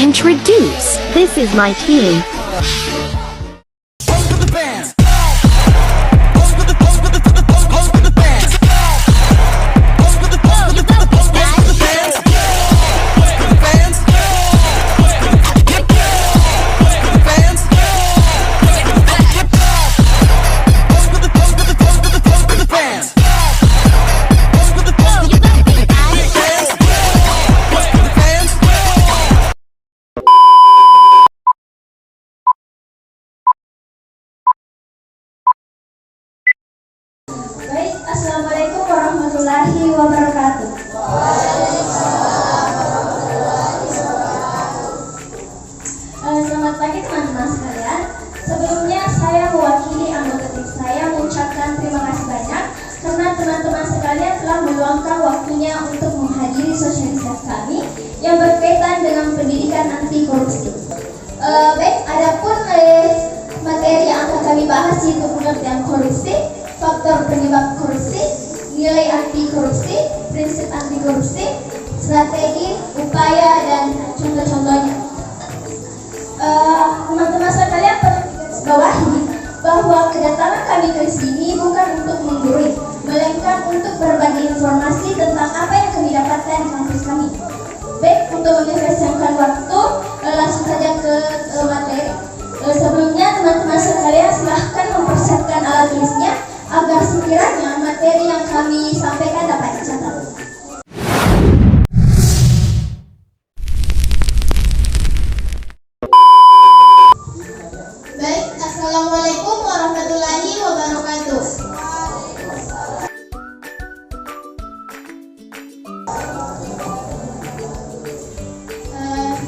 Introduce. This is my team. Assalamualaikum warahmatullahi wabarakatuh. Selamat pagi teman-teman sekalian. Sebelumnya saya mewakili anggota tim saya mengucapkan terima kasih banyak karena teman-teman sekalian telah meluangkan waktunya untuk menghadiri sosialisasi kami yang berkaitan dengan pendidikan anti korupsi. Adapun materi yang akan kami bahas yaitu pengertian korupsi, faktor penyebab korupsi, nilai anti korupsi, prinsip anti korupsi, strategi, upaya, dan contoh-contohnya. Teman-teman sekalian perlu bawahi bahwa kedatangan kami ke sini bukan untuk menggurui, melainkan untuk berbagi informasi tentang apa yang kami dapatkan di kampus kami. Baik, untuk mengefisienkan waktu, langsung saja ke materi. Sebelumnya teman-teman sekalian silahkan mempersiapkan alat tulisnya agar sekiranya materi yang kami sampaikan dapat dicatat. Baik, Assalamualaikum warahmatullahi wabarakatuh.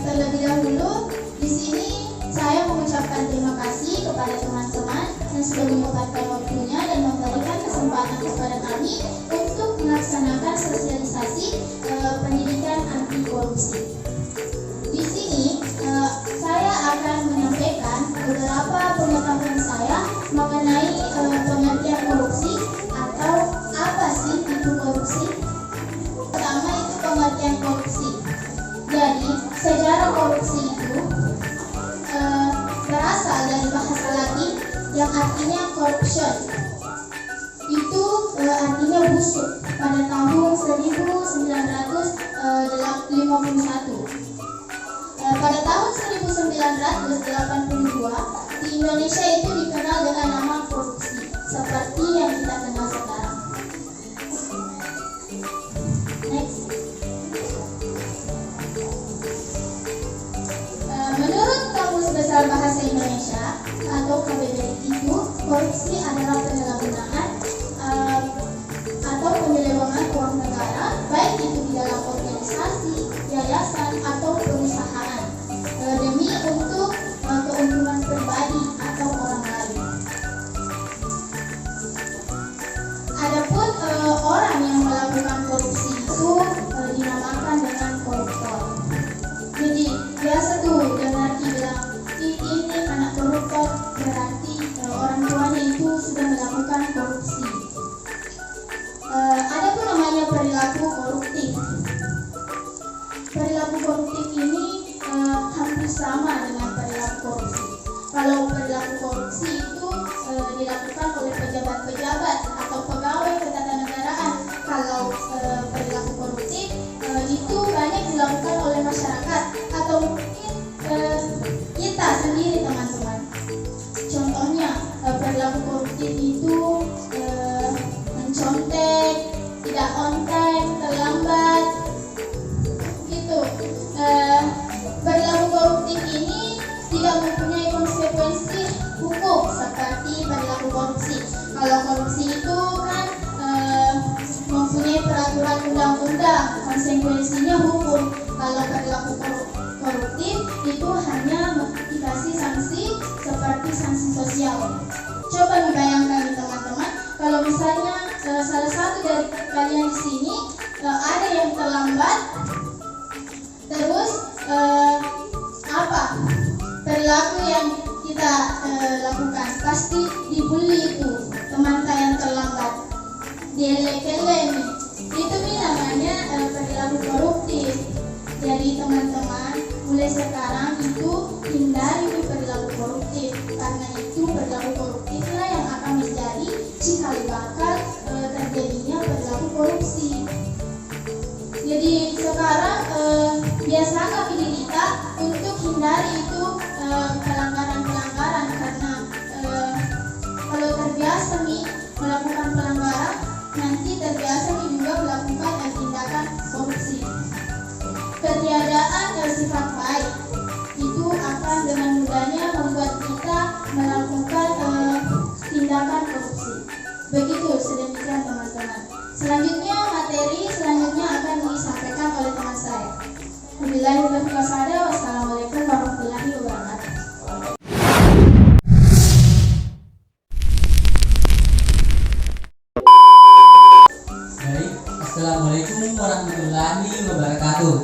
Terlebih dahulu, di sini saya mengucapkan terima kasih kepada teman-teman yang sudah menyempatkan waktunya dan memberikan kesempatan kepada kami untuk melaksanakan sosialisasi pendidikan anti korupsi. Di sini saya akan menyampaikan beberapa pengetahuan saya mengenai pengertian korupsi atau apa sih itu korupsi. Pertama itu pengertian korupsi. Jadi sejarah korupsi itu berasal dari bahasa Latin yang artinya corruption. Itu artinya busuk pada tahun 1951. Pada tahun 1982 di Indonesia itu dikenal dengan nama korupsi seperti yang kita kenal sekarang. Next. Menurut Kamus Besar Bahasa Indonesia atau KBBI itu, korupsi adalah penyalahgunaan atau penyelewengan uang negara, baik itu di dalam organisasi, yayasan atau perusahaan demi untuk keuntungan pribadi atau orang lain. Adapun orang yang melakukan korupsi itu dinamakan dengan koruptor. Jadi biasa tuh dengar bilang ini anak koruptor, berarti orang tuanya itu sudah melakukan korupsi. Ada pun namanya perilaku koruptif. Perilaku koruptif ini hampir sama dengan perilaku korupsi. Kalau perilaku korupsi itu dilakukan oleh pejabat-pejabat atau pegawai ketatanegaraan. Kalau perilaku koruptif itu banyak dilakukan oleh masyarakat atau mungkin kita sendiri teman-teman. Contohnya perilaku koruptif itu mencontek, tidak on time, terlambat, gitu. Perilaku koruptif ini tidak mempunyai konsekuensi hukum seperti perilaku korupsi. Kalau korupsi itu kan mempunyai peraturan undang-undang, konsekuensinya hukum. Kalau perilaku koruptif itu hanya dikasih sanksi seperti sanksi sosial. Coba dibayangkan teman-teman, kalau misalnya salah satu dari kalian di sini ada yang terlambat, terus apa perilaku yang kita lakukan? Pasti dibully itu teman yang terlambat, dielek-elek. Itu namanya perilaku koruptif. Jadi teman-teman, mulai sekarang itu hindari perilaku koruptif, karena itu perilaku koruptiflah yang akan menjadi cikal bakal terjadinya perilaku korupsi. Jadi sekarang biasakan pilih kita untuk hindari itu pelanggaran-pelanggaran, karena kalau terbiasa nih melakukan pelanggaran, nanti terbiasa nih juga melakukan tindakan korupsi. Ketiadaan sifat baik itu akan dengan mudahnya membuat kita melakukan tindakan korupsi. Begitu, sedemikian teman-teman. Selanjutnya materi selanjutnya akan disampaikan oleh teman saya. Wabillahi taufiq wal wassalamualaikum warahmatullahi wabarakatuh. Baik, assalamualaikum warahmatullahi wabarakatuh.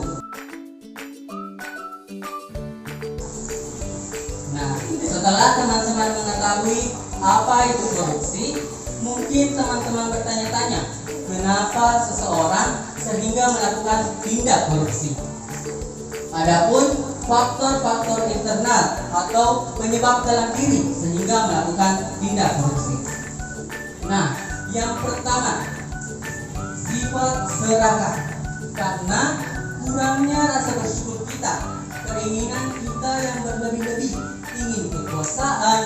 Nah, setelah teman-teman mengetahui apa itu korupsi, mungkin teman-teman bertanya-tanya, kenapa seseorang sehingga melakukan tindak korupsi? Adapun faktor-faktor internal atau penyebab dalam diri sehingga melakukan tindak korupsi. Nah, yang pertama, sifat serakah. Karena kurangnya rasa bersyukur kita, keinginan kita yang berlebih-lebih, ingin kekuasaan,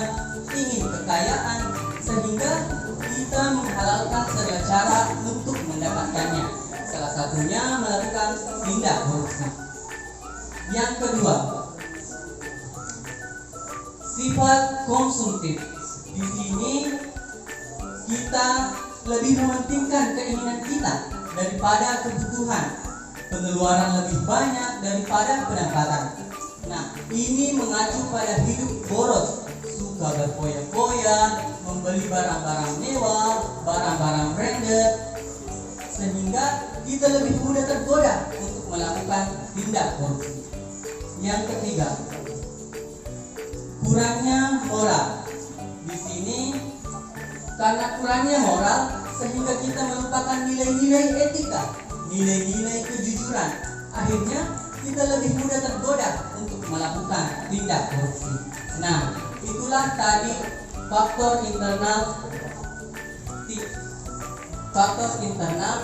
ingin kekayaan, sehingga kita menghalalkan segala cara untuk mendapatkannya. Salah satunya melakukan tindak korupsi. Yang kedua, sifat konsumtif. Di sini kita lebih mementingkan keinginan kita daripada kebutuhan, pengeluaran lebih banyak daripada pendapatan. Nah, ini mengacu pada hidup boros, suka berfoya-foya, membeli barang-barang mewah, barang-barang branded, sehingga kita lebih mudah tergoda untuk melakukan tindak korupsi. Yang ketiga, kurangnya moral. Di sini karena kurangnya moral sehingga kita melupakan nilai-nilai etika, nilai-nilai kejujuran. Akhirnya kita lebih mudah tergoda untuk melakukan tindak korupsi. Nah, itulah tadi faktor internal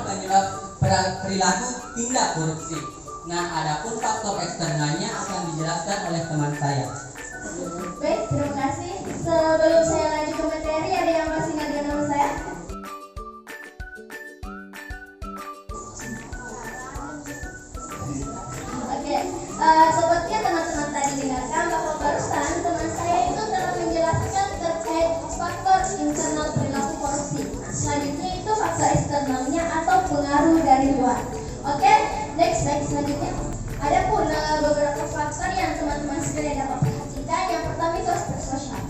penyebab perilaku tindak korupsi. Nah, adapun faktor eksternalnya akan dijelaskan oleh teman saya. Baik, terima kasih. Sebelum saya lanjut ke materi, ada yang masih ingat dengan nama saya? Oke, seperti yang teman-teman tadi dengarkan bahwa barusan teman saya itu telah menjelaskan terkait faktor internal perilaku korupsi. Selanjutnya itu faktor eksternalnya atau pengaruh dari luar. Oke, next selanjutnya. Ada pun beberapa faktor yang teman-teman sekalian dapat perhatikan. Yang pertama itu aspek sosial.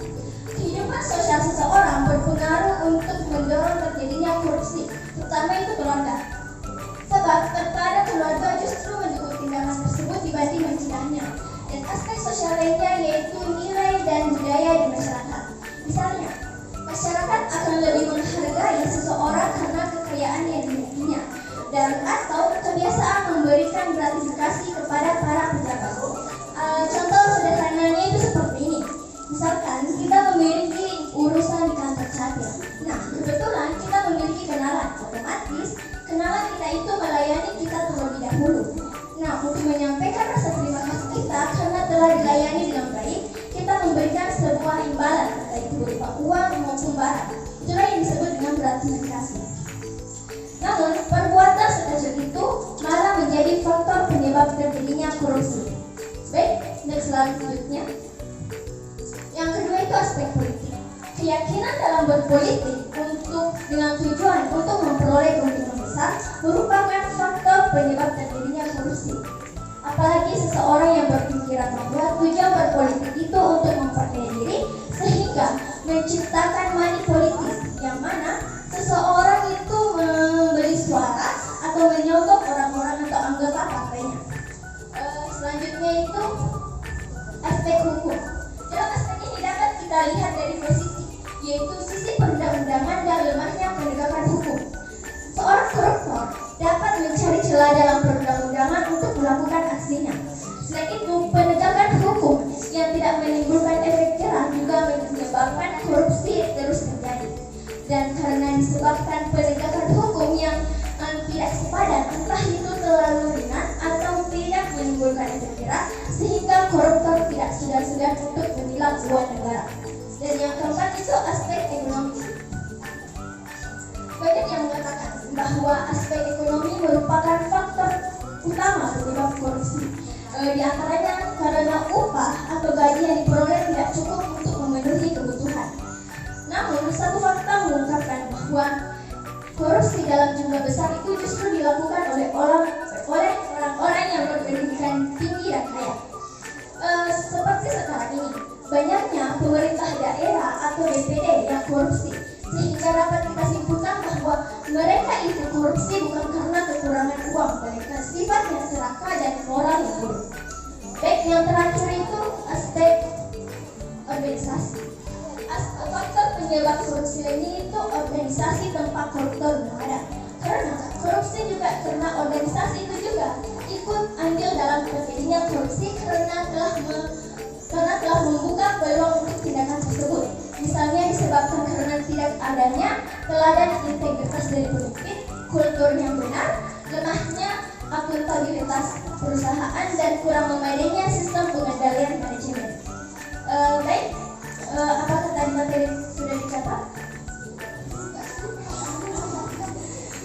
Kehidupan sosial seseorang berpengaruh untuk mendorong terjadinya korupsi, terutama itu keluarga. Sebab terkadang keluarga justru mendukung tindakan tersebut dibanding mencegahnya. Dan aspek sosial lainnya yaitu nilai dan budaya di masyarakat. Misalnya, masyarakat akan lebih menghargai seseorang karena kekayaan yang dimilikinya, dan atau kebiasaan memberikan gratifikasi kepada para pejabat. Contoh sederhananya itu seperti ini. Misalkan kita memiliki urusan di kantor capil. Nah, kebetulan kita memiliki kenalan, otomatis kenalan kita itu melayani kita terlebih dahulu. Nah, untuk menyampaikan rasa terima kasih kita karena telah dilayani dengan baik, kita memberikan sebuah imbalan, baik berupa uang maupun barang. Itulah yang disebut dengan gratifikasi. Namun, perbuatan sekecil itu malah menjadi faktor penyebab terjadinya korupsi. Baik, next selanjutnya. Yang kedua itu aspek politik. Keyakinan dalam berpolitik dengan tujuan untuk memperoleh keuntungan besar merupakan faktor penyebab terjadinya korupsi. Apalagi seseorang yang berpikiran bahwa tujuan berpolitik itu untuk memperkaya diri sehingga menciptakan money politis, yang mana seseorang itu membeli suara atau menyogok orang-orang atau anggota partainya. Selanjutnya itu aspek hukum. Dalam aspek ini dapat kita lihat dari posisi, yaitu sisi perundang-undangan dan lemahnya penegakan hukum. Seorang koruptor dapat mencari celah dalam perundang-undangan untuk melakukan aksinya. Selain itu, penegak Di antaranya karena upah atau gaji yang diperoleh tidak cukup untuk memenuhi kebutuhan. Namun, satu fakta mengungkapkan bahwa korupsi dalam jumlah besar itu justru dilakukan oleh orang-orang yang berpendidikan tinggi dan kaya. Seperti sekarang ini, banyaknya pemerintah daerah atau DPD yang korupsi, sehingga dapat kita simpulkan bahwa mereka itu korupsi bukan karena kekurangan uang, mereka sifatnya serakah dan moral yang buruk. Baik, yang terakhir itu aspek organisasi. Faktor penyebab korupsi ini itu organisasi tempat koruptor berada. Karena korupsi juga karena organisasi itu juga ikut andil dalam terjadinya korupsi karena telah membuka peluang untuk tindakan tersebut. Misalnya disebabkan karena tidak adanya teladan integritas dari pemimpin, kultur yang benar, lemahnya akuntabilitas perusahaan, dan kurang memadainya sistem pengendalian manajemen. Baik, apakah tadi materi sudah dicatat?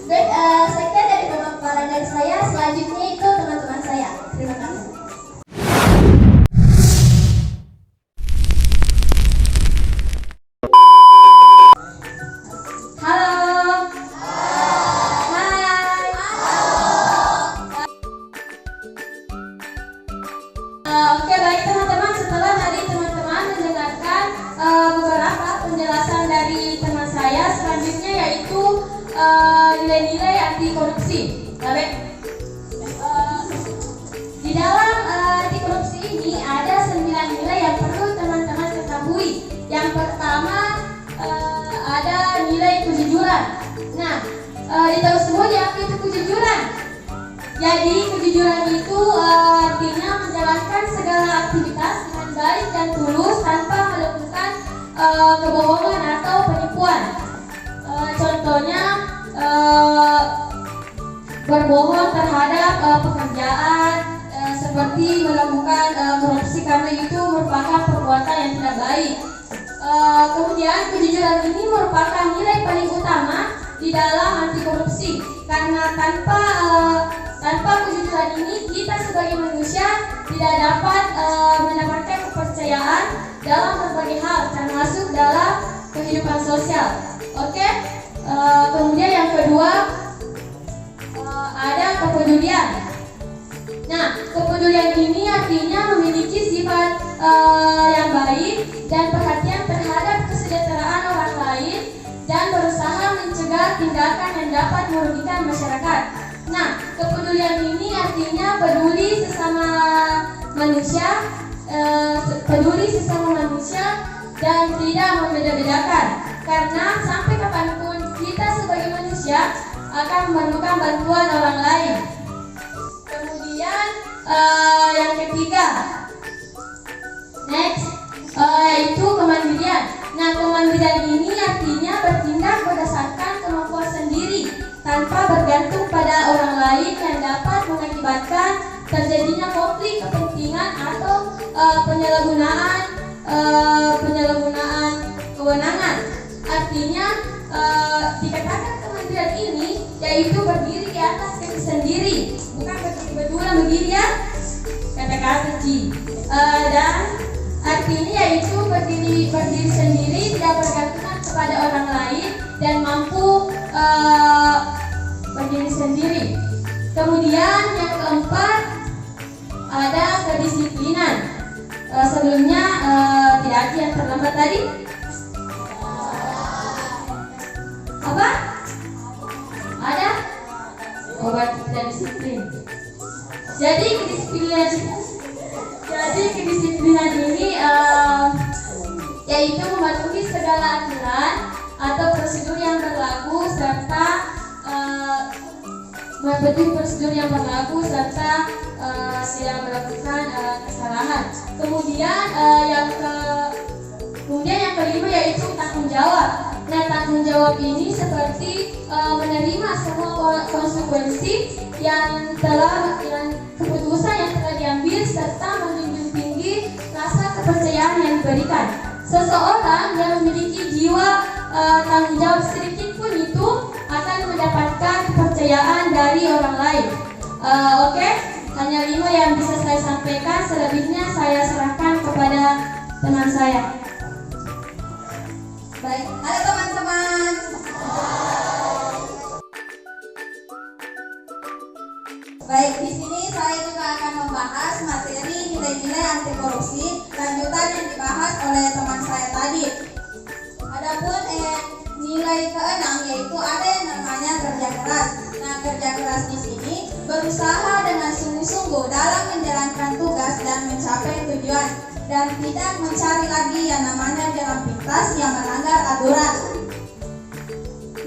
Baik, sekian dari pemaparan dari saya. Selanjutnya itu teman-teman saya. Terima kasih. Oke, baik teman-teman, setelah tadi teman-teman mendengarkan beberapa penjelasan dari teman saya, selanjutnya yaitu nilai-nilai anti korupsi. Baik, di dalam anti korupsi ini ada 9 nilai yang perlu teman-teman ketahui. Yang pertama ada nilai kejujuran. Nah, ditahu semua apa itu kejujuran. Jadi kejujuran itu artinya menjalankan segala aktivitas dengan baik dan tulus tanpa melakukan kebohongan atau penipuan. Contohnya berbohong terhadap pekerjaan, seperti melakukan korupsi karena itu merupakan perbuatan yang tidak baik. Kemudian kejujuran ini merupakan nilai paling utama di dalam anti korupsi karena tanpa kejujuran ini kita sebagai manusia tidak dapat mendapatkan kepercayaan dalam berbagai hal termasuk dalam kehidupan sosial. Oke. Kemudian yang kedua ada kepedulian. Nah, kepedulian ini artinya memiliki sifat yang baik dan perhatian terhadap kesejahteraan orang lain dan berusaha mencegah tindakan yang dapat merugikan masyarakat. Nah, kepedulian ini artinya peduli sesama manusia, dan tidak membeda-bedakan. Karena sampai kapanpun kita sebagai manusia akan memerlukan bantuan orang lain. Kemudian yang ketiga, next, yaitu kemandirian. Nah, kemandirian ini artinya bertindak berdasarkan kemampuan sendiri tanpa bergantung pada orang lain yang dapat mengakibatkan terjadinya konflik kepentingan atau penyalahgunaan kewenangan. Artinya dikatakan kemandirian ini yaitu berdiri di atas kaki sendiri, bukan berdiri berdua begini ya, kata-kata kecil. Dan artinya yaitu berdiri sendiri, tidak bergantung kepada orang lain dan mampu berdiri sendiri. Kemudian yang keempat ada kedisiplinan. Sebelumnya tidak ada yang terlambat tadi. Apa? Ada? Oh, berarti tidak disiplin. Jadi kedisiplinan ini yaitu mematuhi segala aturan atau prosedur yang berlaku serta tidak melakukan kesalahan. Kemudian yang kelima yaitu tanggung jawab. Nah, tanggung jawab ini seperti menerima semua konsekuensi keputusan yang telah diambil serta menjunjung tinggi rasa kepercayaan yang diberikan. Seseorang yang memiliki jiwa tanggung jawab sedikit pun itu akan mendapatkan kepercayaan dari orang lain. Oke, hanya 5 yang bisa saya saya sampaikan, selebihnya saya serahkan kepada teman saya. Baik, halo teman-teman. Baik, di sini saya juga akan membahas materi nilai-nilai anti korupsi lanjutan yang dibahas oleh teman saya tadi. Adapun nilai keenam yaitu ada yang namanya kerja keras. Nah, kerja keras di sini berusaha dengan sungguh-sungguh dalam menjalankan tugas dan mencapai tujuan dan tidak mencari lagi yang namanya jalan pintas yang melanggar aturan.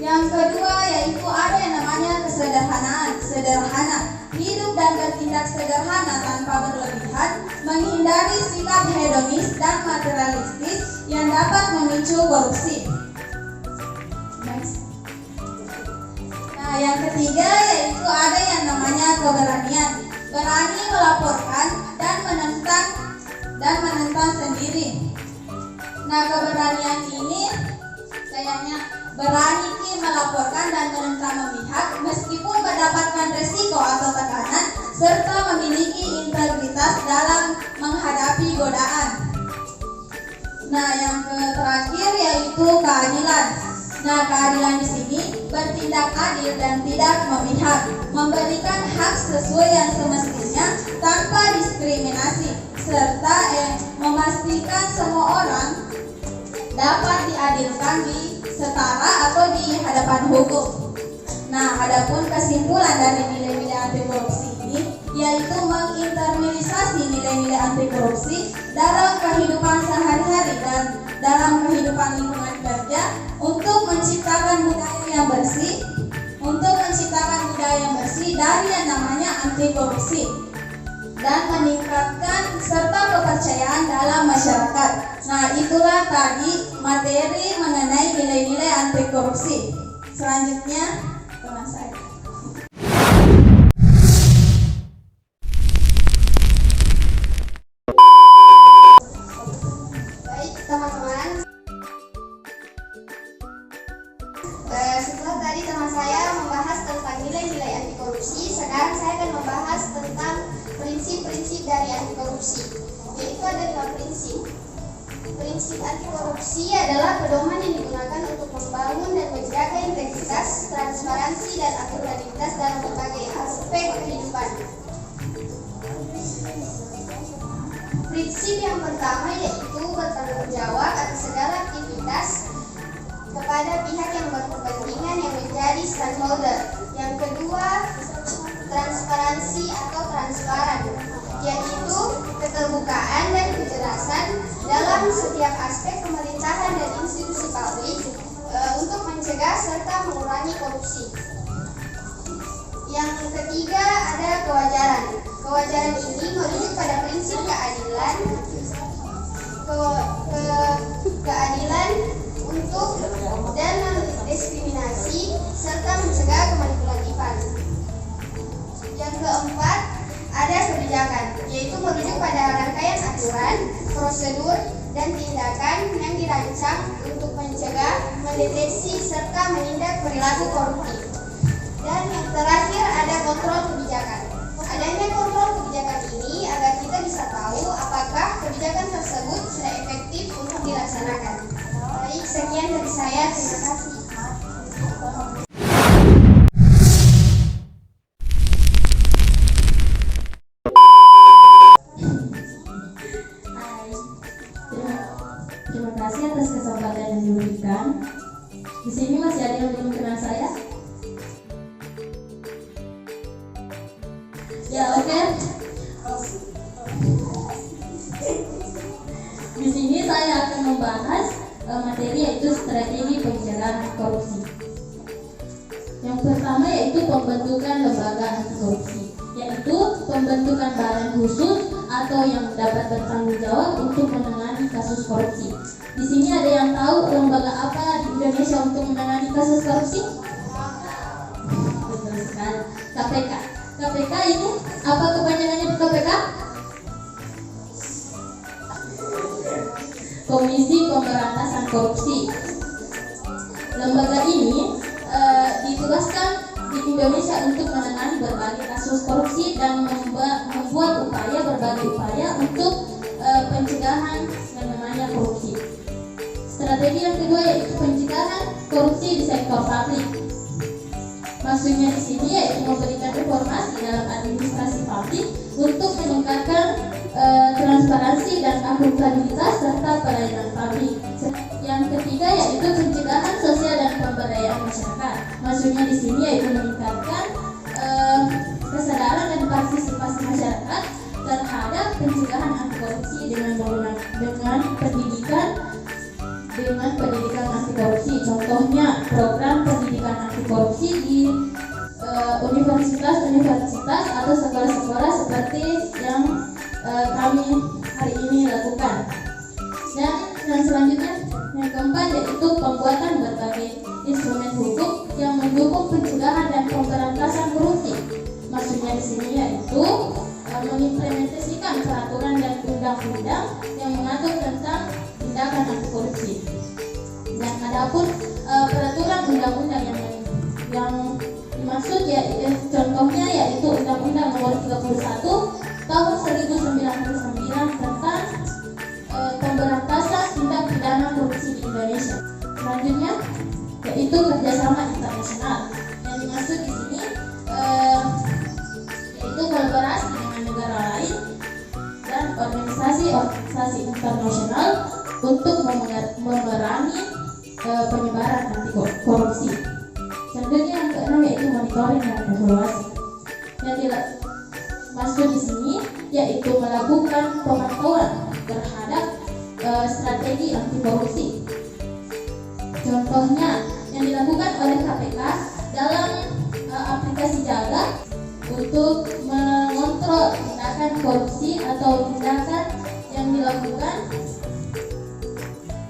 Yang kedua yaitu ada yang namanya kesederhanaan. Sederhana, hidup dan bertindak sederhana tanpa berlebihan, menghindari sikap hedonis dan materialistis yang dapat memicu korupsi. Nah, yang ketiga yaitu ada yang namanya keberanian, berani melaporkan dan menentang sendiri. Nah, keberanian ini kayaknya berani melaporkan dan menentang memihak meskipun mendapatkan resiko atau tekanan serta memiliki integritas dalam menghadapi godaan. Nah, yang terakhir yaitu keadilan. Nah, keadilan di sini bertindak adil dan tidak memihak, memberikan hak sesuai yang semestinya tanpa diskriminasi, serta memastikan semua orang dapat diadilkan di setara atau di hadapan hukum. Nah, adapun kesimpulan dari nilai-nilai anti korupsi ini yaitu menginternalisasi nilai-nilai anti korupsi dalam kehidupan sehari-hari dan dalam kehidupan lingkungan kerja untuk menciptakan budaya yang bersih, dari yang namanya anti korupsi dan meningkatkan serta kepercayaan dalam masyarakat. Nah, itulah tadi materi mengenai nilai-nilai anti korupsi. Selanjutnya teman saya. Baik teman-teman, setelah tadi teman saya membahas tentang nilai-nilai anti korupsi, sekarang saya akan membahas tentang prinsip-prinsip dari anti korupsi, yaitu ada 5 prinsip. Prinsip anti korupsi adalah pedoman yang digunakan untuk membangun dan menjaga integritas, transparansi, dan akuntabilitas dalam berbagai aspek kehidupan. Prinsip yang pertama yaitu bertanggung jawab atas segala aktivitas kepada pihak yang berkepentingan yang menjadi stakeholder. Yang kedua, transparansi atau transparan, yaitu keterbukaan dan kejelasan dalam setiap aspek pemerintahan dan institusi publik untuk mencegah serta mengurangi korupsi. Yang ketiga ada kewajaran. Kewajaran ini merujuk pada prinsip keadilan, keadilan untuk dan mendiskriminasi serta mencegah kemanipulatifan. Yang keempat ada kebijakan, yaitu merujuk pada rangkaian aturan, prosedur, dan tindakan yang dirancang untuk mencegah, mendeteksi, serta menindak perilaku koruptif. Dan yang terakhir ada kontrol kebijakan. Adanya kontrol kebijakan ini agar kita bisa tahu apakah kebijakan tersebut sudah efektif untuk dilaksanakan. Baik, sekian dari saya. Terima kasih. Terima kasih atas kesempatan yang diberikan. Di sini masih ada yang belum kenal saya? Ya, oke. Di sini saya akan membahas materi yaitu strategi pencegahan korupsi. Yang pertama yaitu pembentukan lembaga anti korupsi, yaitu pembentukan badan khusus atau yang dapat bertanggung jawab untuk menangani kasus korupsi. Di sini ada yang tahu lembaga apa di Indonesia untuk menangani kasus korupsi? Betul sekali, KPK. KPK ini apa kepanjangannya KPK? Komisi Pemberantasan Korupsi. Lembaga ini ditugaskan di Indonesia untuk menangani berbagai kasus korupsi dan membuat upaya berbagai berbagai upaya untuk pencegahan yang namanya korupsi. Strategi yang kedua yaitu pencegahan korupsi di sektor publik. Maksudnya di sini yaitu memberikan reformasi dalam administrasi publik untuk meningkatkan transparansi dan akuntabilitas serta pelayanan publik. Yang ketiga yaitu pencegahan sosial dan pemberdayaan masyarakat. Maksudnya di sini yaitu meningkatkan kesadaran dan partisipasi masyarakat terhadap pencegahan anti korupsi dengan pendidikan anti korupsi. Contohnya program pendidikan anti korupsi di universitas atau sekolah-sekolah seperti yang kami hari ini lakukan. Dan selanjutnya yang keempat yaitu pembuatan berbagai instrumen hukum yang mendukung pencegahan dan pemberantasan korupsi. Maksudnya di sini yaitu mengimplementasikan peraturan dan undang-undang yang mengatur tentang tindakan anti korupsi. Dan adapun peraturan undang-undang yang dimaksud contohnya yaitu Undang-Undang Nomor 31 Tahun 1999 tentang pemberantasan tindak pidana korupsi di Indonesia. Selanjutnya yaitu kerjasama internasional. Yang dimaksud di sini yaitu kolaborasi dengan negara lain dan organisasi internasional untuk memerangi penyebaran anti korupsi. Selanjutnya yang keenam yaitu monitoring dan evaluasi. Yang dimaksud di sini yaitu melakukan pemantauan terhadap strategi anti korupsi. Contohnya yang dilakukan oleh KPK dalam aplikasi Jaga untuk mengontrol tindakan korupsi atau tindakan yang dilakukan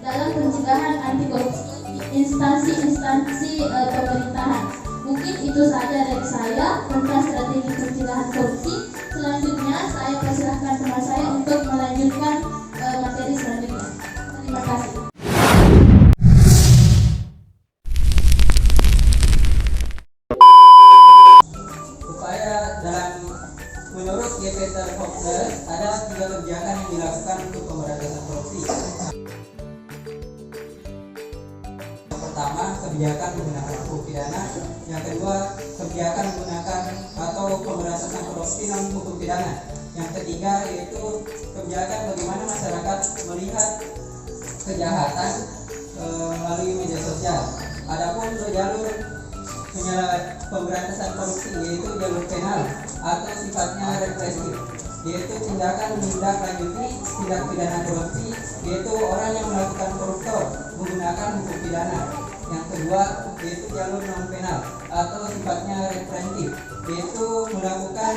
dalam pencegahan anti korupsi instansi pemerintahan. Mungkin itu saja dari saya tentang strategi pencegahan korupsi. Selanjutnya saya persilahkan teman saya untuk melanjutkan materi selanjutnya. Terima kasih. Menurut Peter Hoxler, ada 3 kebijakan yang dilakukan untuk pemberantasan korupsi. Yang pertama, kebijakan menggunakan hukum pidana. Yang kedua, kebijakan menggunakan atau pemberantasan korupsi non hukum pidana. Yang ketiga yaitu kebijakan bagaimana masyarakat melihat kejahatan melalui media sosial. Adapun jalur pemberantasan korupsi yaitu jalur penal atau sifatnya represif, yaitu tindakan menindaklanjuti tindak pidana korupsi, yaitu orang yang melakukan koruptor menggunakan hukum pidana. Yang kedua yaitu jalur non penal atau sifatnya represif, yaitu melakukan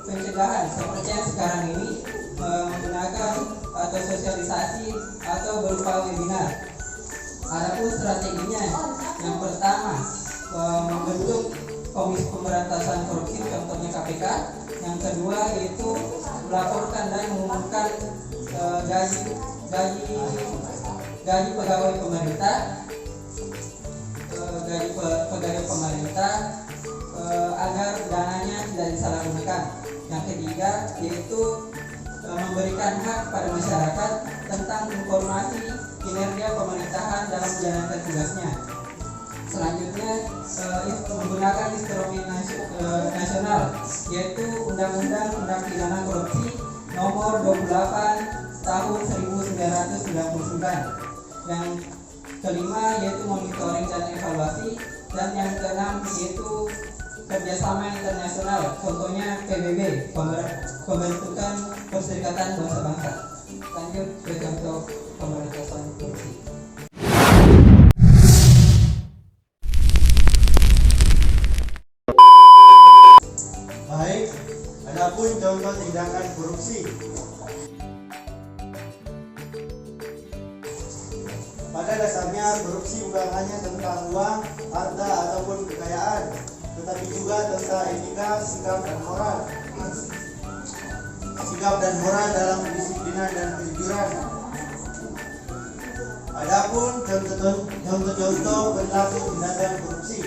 pencegahan seperti yang sekarang ini menggunakan atau sosialisasi atau berupa webinar. Adapun strateginya, yang pertama membentuk Komisi Pemberantasan Korupsi, contohnya KPK. Yang kedua yaitu melaporkan dan mengumumkan gaji pegawai pemerintah, agar dananya tidak disalahgunakan. Yang ketiga yaitu memberikan hak pada masyarakat tentang informasi kinerja pemerintahan dalam menjalankan tugasnya. Selanjutnya menggunakan instrumen nasional, yaitu Undang-Undang Tindak Pidana Korupsi Nomor 28 Tahun 1999. Yang kelima yaitu monitoring dan evaluasi, dan yang keenam yaitu kerjasama internasional, contohnya PBB, pembentukan Perserikatan Bangsa-Bangsa. Lanjut ke contoh pemberantasan korupsi. Baik, adapun contoh tindakan korupsi. Pada dasarnya korupsi bukan hanya tentang uang, harta ataupun kekayaan, tetapi juga tentang etika, sikap dan moral dalam kedisiplinan dan kejujuran. Adapun contoh-contoh perilaku tindakan korupsi,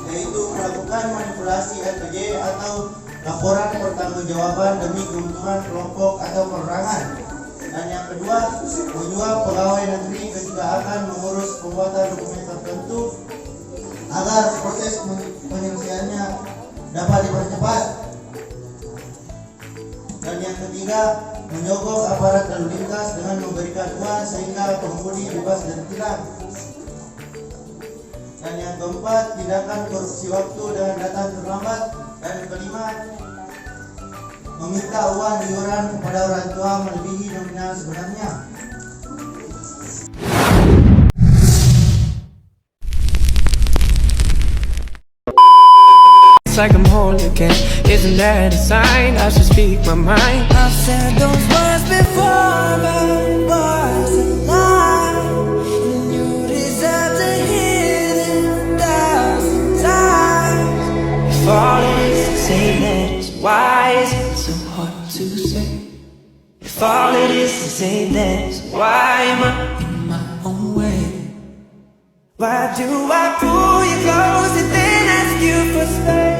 yaitu melakukan manipulasi LPG atau laporan pertanggungjawaban demi keuntungan kelompok atau perorangan. Dan yang kedua, menyuap pegawai negeri ketika akan mengurus pembuatan dokumen tertentu agar proses penyelesaiannya dapat dipercepat. Dan yang ketiga, menyogok aparat lalu lintas dengan memberikan uang sehingga pengemudi bebas dari tilang. Dan yang keempat, tindakan korupsi waktu dengan datang terlambat. Dan yang kelima, meminta uang iuran kepada orang tua melebihi nominal sebenarnya. It's like I'm whole again. Isn't that a sign? I should speak my mind. I've said those words before, but was a lie. And you deserve to hear them 1,000 times. If all it is to say that it's wise, it's so hard to say. If all it is to say that it's why am I in my own way? Why do I pull you close and then ask you for space?